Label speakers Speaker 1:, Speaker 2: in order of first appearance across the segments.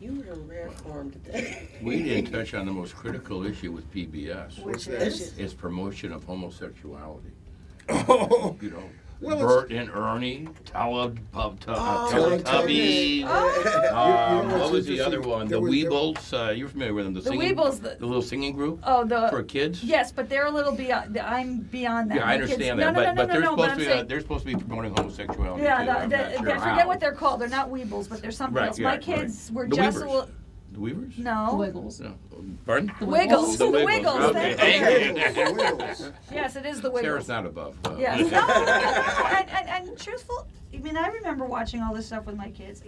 Speaker 1: You were on rare form today.
Speaker 2: We didn't touch on the most critical issue with PBS.
Speaker 3: What's that?
Speaker 2: Is promotion of homosexuality.
Speaker 3: Oh,
Speaker 2: You know,
Speaker 3: Well,
Speaker 2: Bert and Ernie, Teletubbies.
Speaker 3: Oh.
Speaker 2: What was the other one? The
Speaker 3: There was-
Speaker 2: Weebles. You're familiar with them? The singing,
Speaker 4: Weebles,
Speaker 2: the little singing group
Speaker 4: Oh, the
Speaker 2: for kids.
Speaker 4: yes, but they're a little beyond. I'm beyond that.
Speaker 2: Yeah, I
Speaker 4: My kids-
Speaker 2: understand
Speaker 4: no,
Speaker 2: that,
Speaker 4: no,
Speaker 2: but
Speaker 4: no,
Speaker 2: they're
Speaker 4: no,
Speaker 2: supposed
Speaker 4: but
Speaker 2: to
Speaker 4: I'm
Speaker 2: be
Speaker 4: saying-
Speaker 2: they're supposed to be promoting homosexuality
Speaker 4: Yeah,
Speaker 2: too. I'm not sure
Speaker 4: I
Speaker 2: how.
Speaker 4: forget what they're called. They're not Weebles, but they're something
Speaker 2: Right,
Speaker 4: else.
Speaker 2: yeah,
Speaker 4: My
Speaker 2: right.
Speaker 4: kids were
Speaker 2: The
Speaker 4: just a
Speaker 2: Weavers.
Speaker 4: little.
Speaker 2: The Weavers?
Speaker 4: No.
Speaker 5: Wiggles.
Speaker 2: No. Pardon?
Speaker 4: The Wiggles. The Wiggles.
Speaker 2: Okay.
Speaker 4: Thank you.
Speaker 3: Wiggles.
Speaker 4: Yes, it is the Wiggles.
Speaker 2: Sarah's not above.
Speaker 4: Yes. No, and truthful, I mean, I remember watching all this stuff with my kids.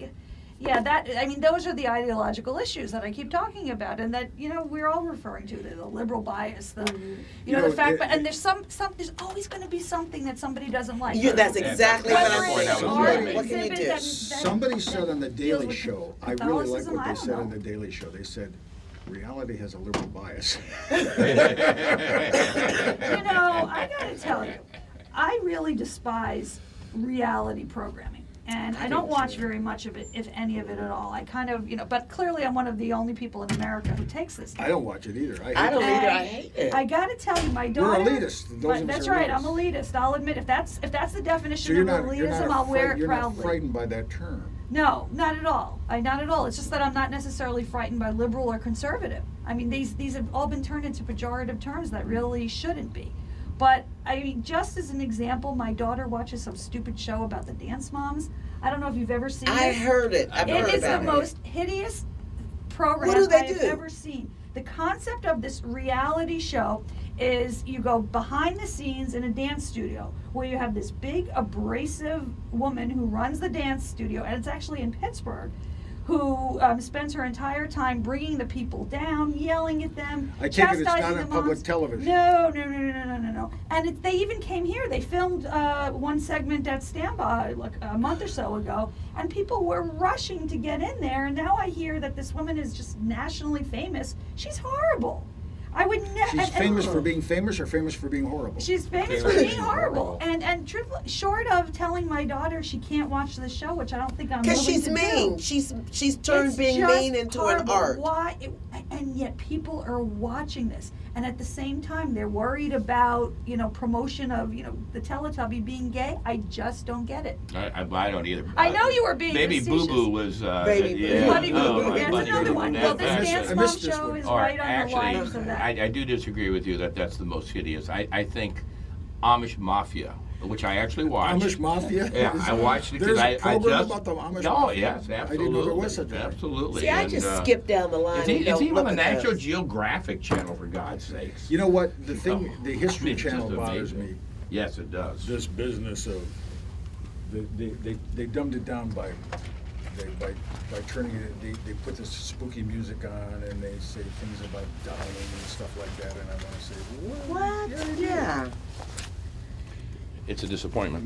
Speaker 4: Yeah, I mean, those are the ideological issues that I keep talking about, and that, we're all referring to, the liberal bias, the
Speaker 3: know,
Speaker 4: fact,
Speaker 3: it-
Speaker 4: and there's there's always going to be something that somebody doesn't like.
Speaker 1: That's
Speaker 2: Yeah,
Speaker 1: exactly
Speaker 2: that's
Speaker 1: what
Speaker 4: Whether
Speaker 1: I'm
Speaker 2: point I
Speaker 4: it's
Speaker 2: was
Speaker 1: saying.
Speaker 4: art,
Speaker 2: gonna make.
Speaker 1: What can you
Speaker 4: exhibit
Speaker 1: do?
Speaker 4: that
Speaker 3: Somebody said on the
Speaker 4: deals
Speaker 3: Daily
Speaker 4: with
Speaker 3: Show, I really like
Speaker 4: Catholicism,
Speaker 3: what
Speaker 4: I
Speaker 3: they
Speaker 4: don't
Speaker 3: said on
Speaker 4: know.
Speaker 3: the Daily Show. They said, reality has a liberal bias.
Speaker 4: I gotta tell you, I really despise reality programming. And I don't watch very much of it, if any of it at all. I kind of, but clearly I'm one of the only people in America who takes this.
Speaker 3: I don't watch it either.
Speaker 1: I don't
Speaker 3: it.
Speaker 1: either.
Speaker 4: And
Speaker 1: I hate it.
Speaker 4: I gotta tell you, my
Speaker 3: We're
Speaker 4: daughter.
Speaker 3: elitist. Those of us
Speaker 4: That's
Speaker 3: are
Speaker 4: right.
Speaker 3: elitist.
Speaker 4: I'm elitist. I'll admit if that's the
Speaker 3: So
Speaker 4: definition
Speaker 3: you're
Speaker 4: of
Speaker 3: not, you're
Speaker 4: elitism,
Speaker 3: not,
Speaker 4: I'll wear
Speaker 3: afraid,
Speaker 4: it
Speaker 3: you're not
Speaker 4: proudly.
Speaker 3: frightened by that term.
Speaker 4: No, not at all. Not at all. It's just that I'm not necessarily frightened by liberal or conservative. I mean, these have all been turned into pejorative terms that really shouldn't be. But I mean, just as an example, my daughter watches some stupid show about the Dance Moms. I don't know if you've ever seen
Speaker 1: I
Speaker 4: it.
Speaker 1: heard it. I've
Speaker 4: It
Speaker 1: heard
Speaker 4: is the
Speaker 1: about it.
Speaker 4: most hideous program
Speaker 1: What do they
Speaker 4: I have
Speaker 1: do?
Speaker 4: ever seen. The concept of this reality show is you go behind the scenes in a dance studio where you have this big abrasive woman who runs the dance studio, and it's actually in Pittsburgh, who spends her entire time bringing the people down, yelling at them,
Speaker 3: I take it it's
Speaker 4: chastising
Speaker 3: not
Speaker 4: the
Speaker 3: on public
Speaker 4: moms.
Speaker 3: television.
Speaker 4: No. And they even came here. They filmed one segment at Standby like a month or so ago, and people were rushing to get in there. And now I hear that this woman is just nationally famous. She's horrible. I would never.
Speaker 3: She's famous for being famous or famous for being horrible?
Speaker 4: She's famous for being horrible. And truthfully, short of telling my daughter she can't watch the show, which I don't think I'm
Speaker 1: Because
Speaker 4: willing
Speaker 1: she's
Speaker 4: to
Speaker 1: mean.
Speaker 4: do.
Speaker 1: She's turned
Speaker 4: It's
Speaker 1: being
Speaker 4: just
Speaker 1: mean into
Speaker 4: horrible.
Speaker 1: an art.
Speaker 4: Why? And yet people are watching this, and at the same time they're worried about promotion of the Teletubby being gay. I just don't get it.
Speaker 2: I don't either.
Speaker 4: I know you were being
Speaker 2: Maybe
Speaker 4: facetious.
Speaker 2: Boo Boo was.
Speaker 1: Baby Boo
Speaker 2: yeah.
Speaker 1: Boo.
Speaker 4: Buddy Boo
Speaker 2: Oh,
Speaker 4: Boo.
Speaker 2: my
Speaker 4: That's
Speaker 2: Buddy
Speaker 4: another
Speaker 2: Boo Boo.
Speaker 4: one.
Speaker 2: That-
Speaker 4: Well, this
Speaker 2: that's-
Speaker 4: Dance
Speaker 3: I
Speaker 4: Mom
Speaker 3: missed this
Speaker 4: show
Speaker 3: one.
Speaker 4: is
Speaker 2: All
Speaker 4: right on
Speaker 2: actually,
Speaker 4: the lines of that.
Speaker 2: I do disagree with you that that's the most hideous. I think Amish Mafia, which I actually watched.
Speaker 3: Amish Mafia?
Speaker 2: Yeah, I watched it
Speaker 3: There's
Speaker 2: because
Speaker 3: a
Speaker 2: I
Speaker 3: program
Speaker 2: just.
Speaker 3: about the Amish
Speaker 2: No,
Speaker 3: Mafia?
Speaker 2: yes, absolutely.
Speaker 3: I didn't know there was such a thing.
Speaker 2: Absolutely.
Speaker 1: See, I
Speaker 2: And,
Speaker 1: just skip down the line.
Speaker 2: It's,
Speaker 1: and
Speaker 2: it's
Speaker 1: don't
Speaker 2: even on
Speaker 1: look
Speaker 2: the
Speaker 1: at
Speaker 2: National
Speaker 1: those.
Speaker 2: Geographic Channel, for God's sakes.
Speaker 3: You know what? The thing, the History
Speaker 2: It's just
Speaker 3: Channel bothers
Speaker 2: amazing.
Speaker 3: me.
Speaker 2: Yes, it does.
Speaker 3: This business of, they dumbed it down by turning it, they put this spooky music on and they say things about dying and stuff like that, and I want to say, what?
Speaker 1: What? Yeah.
Speaker 2: It's a disappointment.